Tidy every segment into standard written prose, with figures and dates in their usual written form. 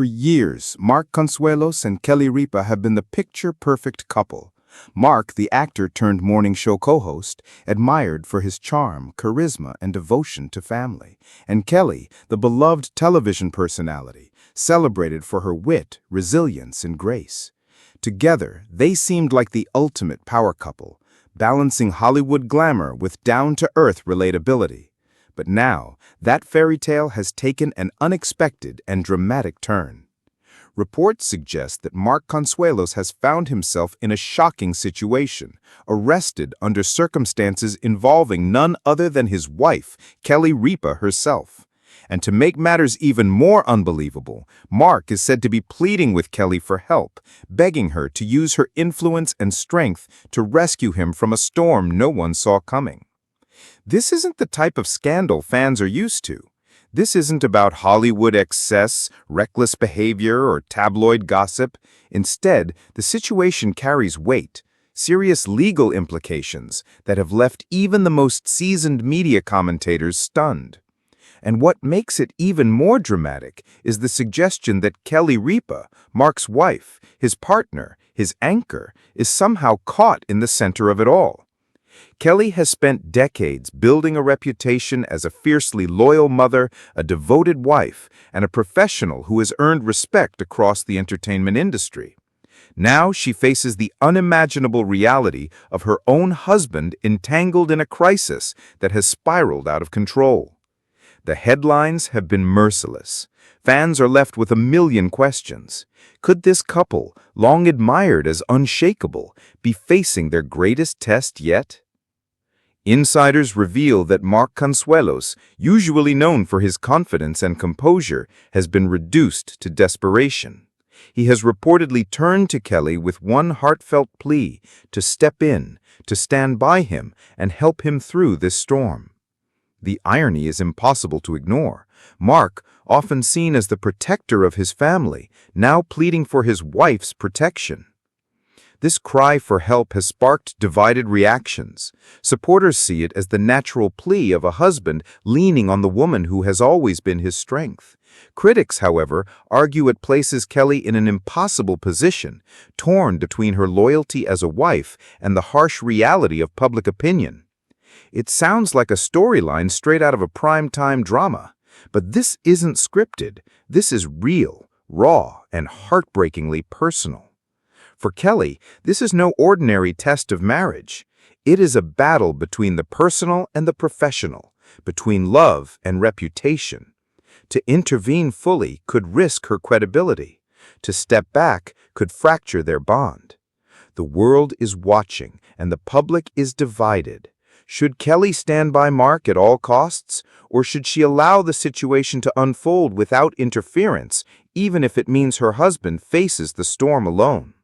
For years, Mark Consuelos and Kelly Ripa have been the picture-perfect couple. Mark, the actor turned morning show co-host, admired for his charm, charisma, and devotion to family. And Kelly, the beloved television personality, celebrated for her wit, resilience, and grace. Together, they seemed like the ultimate power couple, balancing Hollywood glamour with down-to-earth relatability. But now, that fairy tale has taken an unexpected and dramatic turn. Reports suggest that Mark Consuelos has found himself in a shocking situation, arrested under circumstances involving none other than his wife, Kelly Ripa herself. And to make matters even more unbelievable, Mark is said to be pleading with Kelly for help, begging her to use her influence and strength to rescue him from a storm no one saw coming. This isn't the type of scandal fans are used to. This isn't about Hollywood excess, reckless behavior, or tabloid gossip. Instead, the situation carries weight, serious legal implications that have left even the most seasoned media commentators stunned. And what makes it even more dramatic is the suggestion that Kelly Ripa, Mark's wife, his partner, his anchor, is somehow caught in the center of it all. Kelly has spent decades building a reputation as a fiercely loyal mother, a devoted wife, and a professional who has earned respect across the entertainment industry. Now she faces the unimaginable reality of her own husband entangled in a crisis that has spiraled out of control. The headlines have been merciless. Fans are left with a million questions. Could this couple, long admired as unshakable, be facing their greatest test yet? Insiders reveal that Mark Consuelos, usually known for his confidence and composure, has been reduced to desperation. He has reportedly turned to Kelly with one heartfelt plea to step in, to stand by him, and help him through this storm. The irony is impossible to ignore. Mark, often seen as the protector of his family, now pleading for his wife's protection. This cry for help has sparked divided reactions. Supporters see it as the natural plea of a husband leaning on the woman who has always been his strength. Critics, however, argue it places Kelly in an impossible position, torn between her loyalty as a wife and the harsh reality of public opinion. It sounds like a storyline straight out of a prime-time drama. But this isn't scripted. This is real, raw, and heartbreakingly personal. For Kelly, this is no ordinary test of marriage. It is a battle between the personal and the professional, between love and reputation. To intervene fully could risk her credibility. To step back could fracture their bond. The world is watching, and the public is divided. Should Kelly stand by Mark at all costs, or should she allow the situation to unfold without interference, even if it means her husband faces the storm alone?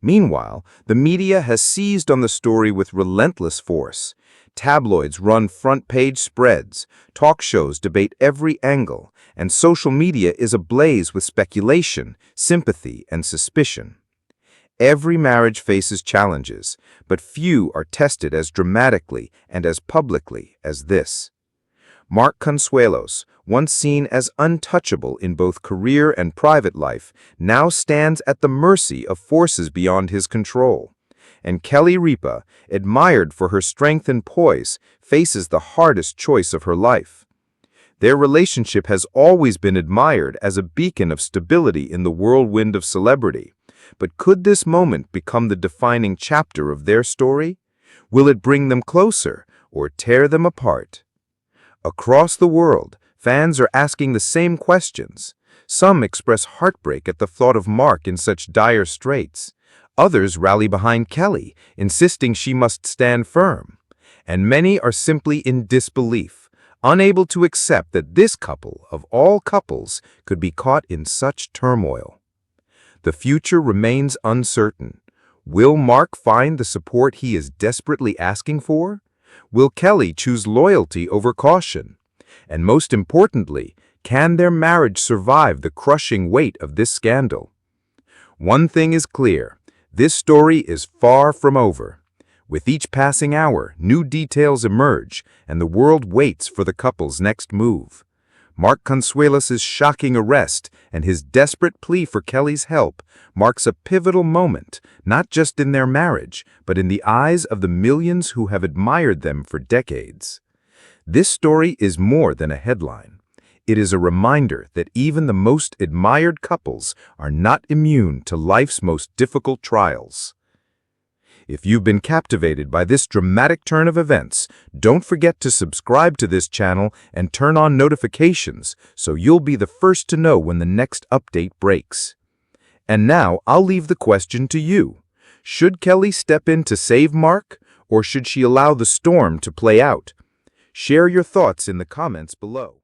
Meanwhile, the media has seized on the story with relentless force. Tabloids run front-page spreads, talk shows debate every angle, and social media is ablaze with speculation, sympathy, and suspicion. Every marriage faces challenges, but few are tested as dramatically and as publicly as this. Mark Consuelos, once seen as untouchable in both career and private life, now stands at the mercy of forces beyond his control. And Kelly Ripa, admired for her strength and poise, faces the hardest choice of her life. Their relationship has always been admired as a beacon of stability in the whirlwind of celebrity. But could this moment become the defining chapter of their story? Will it bring them closer or tear them apart? Across the world, fans are asking the same questions. Some express heartbreak at the thought of Mark in such dire straits. Others rally behind Kelly, insisting she must stand firm. And many are simply in disbelief, unable to accept that this couple, of all couples, could be caught in such turmoil. The future remains uncertain. Will Mark find the support he is desperately asking for? Will Kelly choose loyalty over caution? And most importantly, can their marriage survive the crushing weight of this scandal? One thing is clear, this story is far from over. With each passing hour, new details emerge, and the world waits for the couple's next move. Mark Consuelos' shocking arrest and his desperate plea for Kelly's help marks a pivotal moment, not just in their marriage, but in the eyes of the millions who have admired them for decades. This story is more than a headline. It is a reminder that even the most admired couples are not immune to life's most difficult trials. If you've been captivated by this dramatic turn of events, don't forget to subscribe to this channel and turn on notifications so you'll be the first to know when the next update breaks. And now I'll leave the question to you. Should Kelly step in to save Mark, or should she allow the storm to play out? Share your thoughts in the comments below.